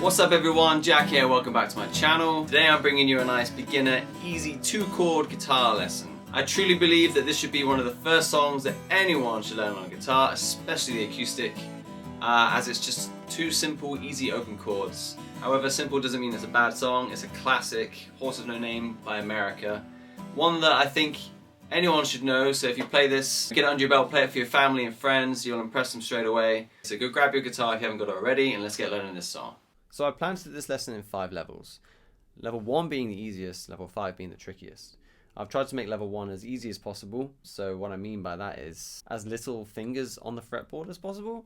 What's up everyone, Jack here, welcome back to my channel. Today I'm bringing you a nice beginner, easy 2-chord guitar lesson. I truly believe that this should be one of the first songs that anyone should learn on guitar, especially the acoustic, as it's just 2 simple, easy open chords. However, simple doesn't mean it's a bad song. It's a classic, Horse of No Name by America. One that I think anyone should know, so if you play this, get it under your belt, play it for your family and friends, you'll impress them straight away. So go grab your guitar if you haven't got it already, and let's get learning this song. So I plan to do this lesson in 5 levels. Level 1 being the easiest, level 5 being the trickiest. I've tried to make level 1 as easy as possible, so what I mean by that is as little fingers on the fretboard as possible,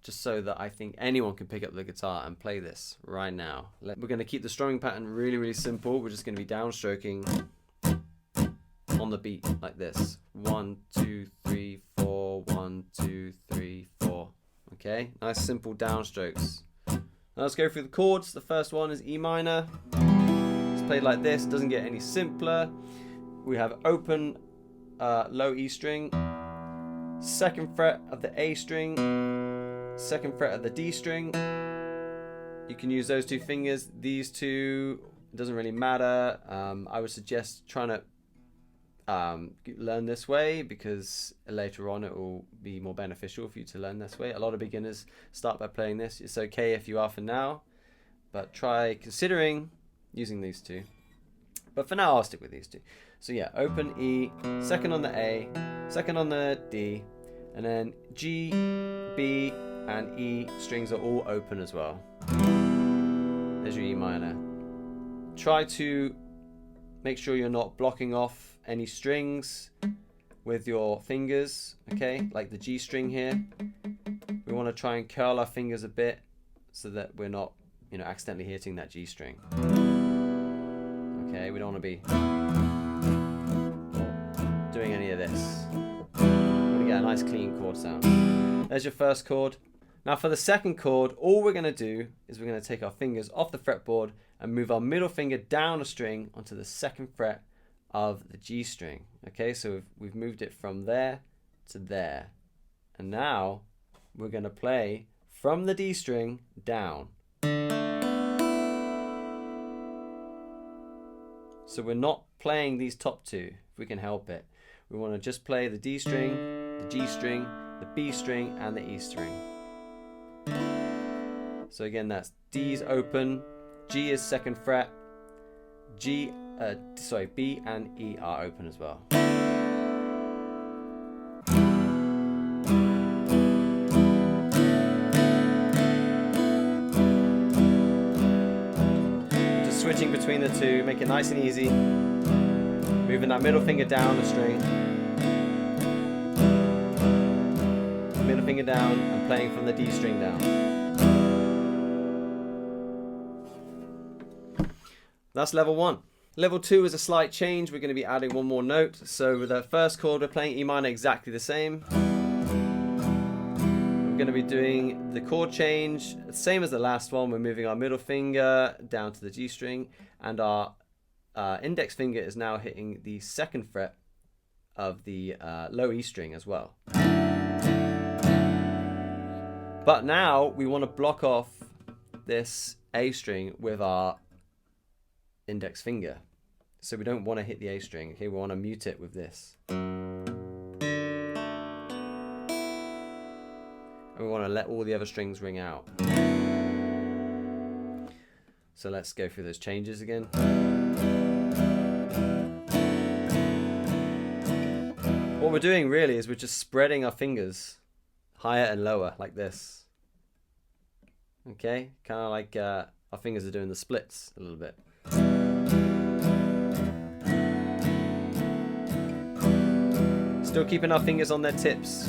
just so that I think anyone can pick up the guitar and play this right now. We're going to keep the strumming pattern really simple. We're just going to be downstroking on the beat like this. 1, 2, 3, 4, 1, 2, 3, 4. Okay, nice simple downstrokes. Now let's go through the chords. The first one is E minor. It's played like this, doesn't get any simpler. We have open low E string, 2nd fret of the A string, 2nd fret of the D string. You can use those 2 fingers. These 2, it doesn't really matter. I would suggest trying to learn this way because later on it will be more beneficial for you to learn this way. A lot of beginners start by playing this. It's okay if you are for now, but try considering using these 2. But for now I'll stick with these 2. So yeah, open E, 2nd on the A, 2nd on the D, and then G, B, and E strings are all open as well. There's your E minor. Try to make sure you're not blocking off any strings with your fingers, okay? Like the G string here. We want to try and curl our fingers a bit so that we're not, accidentally hitting that G string. Okay, we don't want to be doing any of this. We're going to get a nice clean chord sound. There's your first chord. Now for the second chord, all we're going to do is we're going to take our fingers off the fretboard and move our middle finger down a string onto the 2nd fret of the G string. Okay, so we've moved it from there to there. And now we're going to play from the D string down. So we're not playing these top 2 if we can help it. We want to just play the D string, the G string, the B string, and the E string. So again, that's D's open, G is 2nd fret, B and E are open as well. Just switching between the 2, make it nice and easy. Moving that middle finger down the string. Middle finger down and playing from the D string down. That's level 1. Level 2 is a slight change. We're going to be adding one more note. So with the first chord, we're playing E minor exactly the same. We're going to be doing the chord change, same as the last one. We're moving our middle finger down to the G string, and our index finger is now hitting the 2nd fret of the low E string as well. But now we want to block off this A string with our index finger. So we don't want to hit the A string. Okay, we want to mute it with this. And we want to let all the other strings ring out. So let's go through those changes again. What we're doing really is we're just spreading our fingers higher and lower like this. Okay, kind of like our fingers are doing the splits a little bit. Still keeping our fingers on their tips.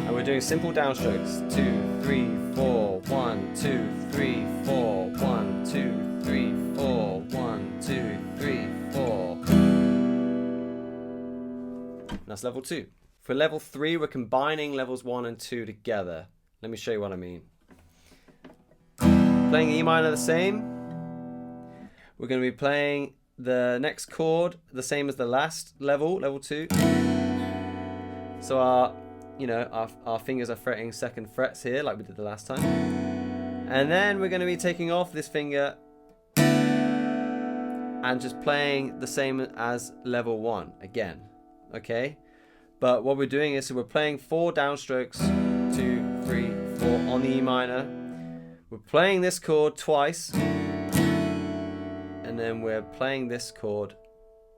And we're doing simple downstrokes. 2, 3, 4, 1, 2, 3, 4, 1, 2, 3, 4, 1, 2, 3, 4. That's level 2. For level 3, we're combining levels 1 and 2 together. Let me show you what I mean. Playing E minor the same. We're going to be playing the next chord the same as the last level, level 2. So our you know, our fingers are fretting second frets here like we did the last time. And then we're going to be taking off this finger and just playing the same as level 1 again, okay? But what we're doing is, so we're playing 4 downstrokes, 2, 3, 4 on the E minor. We're playing this chord twice, and then we're playing this chord.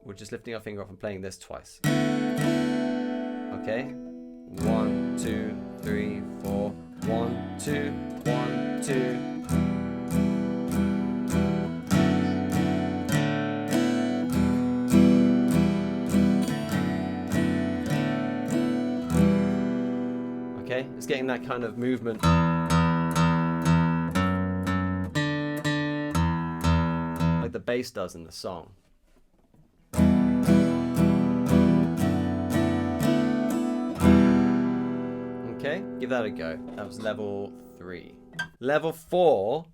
We're just lifting our finger off and playing this twice. Okay? 1, 2, 3, 4. 1, 2, 1, 2. Okay, it's getting that kind of movement. Like the bass does in the song. Okay, give that a go. That was level 3. Level 4,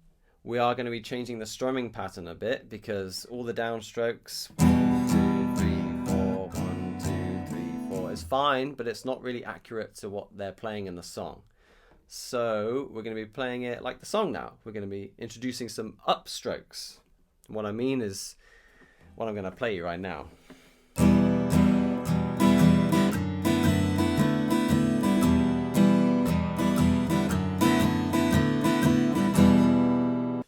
we are going to be changing the strumming pattern a bit because all the downstrokes, 1, 2, 3, 4, 1, 2, 3, 4 is fine, but it's not really accurate to what they're playing in the song. So we're going to be playing it like the song now. We're going to be introducing some upstrokes. What I mean is what I'm going to play you right now.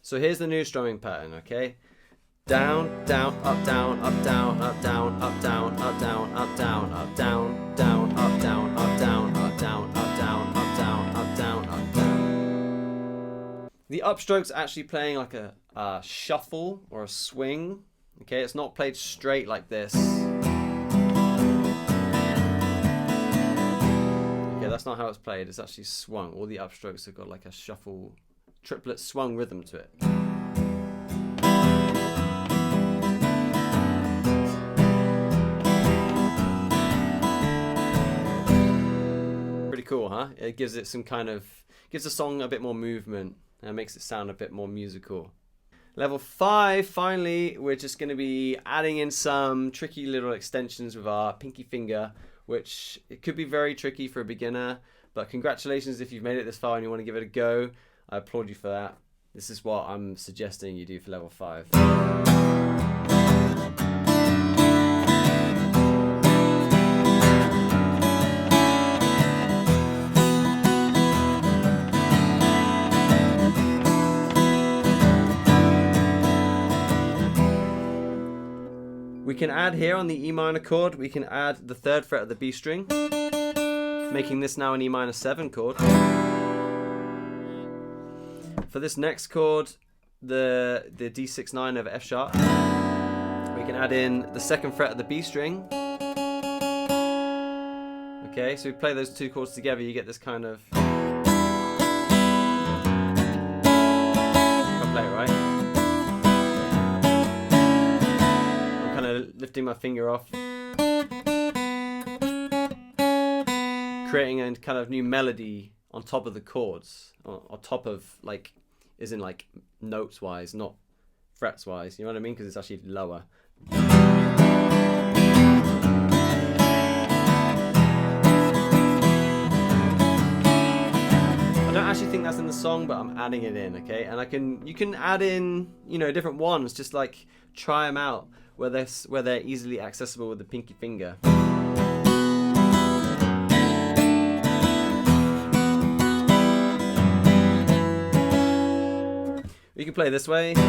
So here's the new strumming pattern, okay? Down, down, up, down, up, down, up, down, up, down, up, down, up, down, up, down, down, up, down, up, down, up, down, up, down, up, down, up, down, up, down. The upstroke's actually playing like a shuffle or a swing, okay? It's not played straight like this. Okay, that's not how it's played. It's actually swung. All the upstrokes have got like a shuffle, triplet swung rhythm to it. Pretty cool, huh? It gives it some kind of, gives the song a bit more movement and makes it sound a bit more musical. Level 5, finally, we're just going to be adding in some tricky little extensions with our pinky finger, which it could be very tricky for a beginner, but congratulations if you've made it this far and you want to give it a go. I applaud you for that. This is what I'm suggesting you do for level 5. We can add here on the E minor chord, we can add the 3rd fret of the B string, making this now an E minor 7 chord. For this next chord, the D6/9 of F sharp, we can add in the 2nd fret of the B string. Okay, so we play those 2 chords together, you get this kind of... I'll play it right. I'm kind of lifting my finger off, creating a kind of new melody on top of the chords, on top of, like, is in like notes wise, not frets wise, you know what I mean? Because it's actually lower. I don't actually think that's in the song, but I'm adding it in, okay? And you can add in, you know, different ones, just like try them out where they're easily accessible with the pinky finger. You can play this way. It's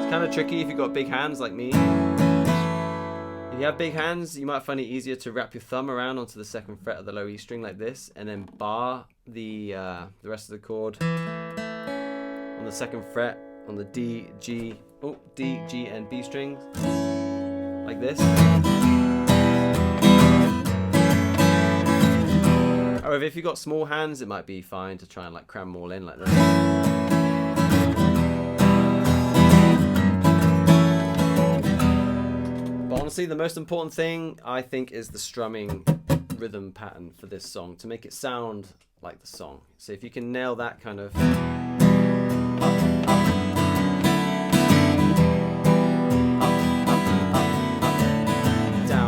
kind of tricky if you've got big hands like me. If you have big hands, you might find it easier to wrap your thumb around onto the 2nd fret of the low E string like this, and then bar the rest of the chord on the 2nd fret on the D, G, and B strings like this. However, if you've got small hands, it might be fine to try and like cram them all in like this. But honestly, the most important thing, I think, is the strumming rhythm pattern for this song to make it sound like the song. So if you can nail that kind of down,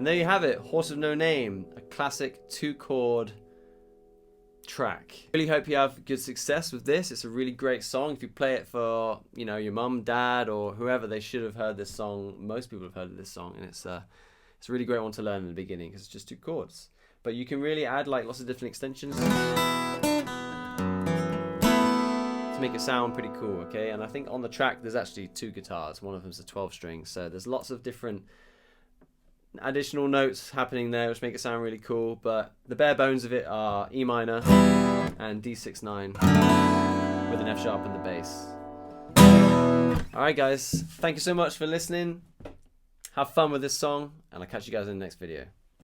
And there you have it, Horse of No Name, a classic 2-chord track. Really hope you have good success with this. It's a really great song. If you play it for, you know, your mum, dad, or whoever, they should have heard this song. Most people have heard this song, and it's a really great one to learn in the beginning because it's just 2 chords. But you can really add like lots of different extensions to make it sound pretty cool, okay? And I think on the track there's actually 2 guitars. One of them's a 12-string, so there's lots of different additional notes happening there which make it sound really cool, but the bare bones of it are E minor and D6/9 with an F sharp in the bass. Alright guys, thank you so much for listening. Have fun with this song, and I'll catch you guys in the next video.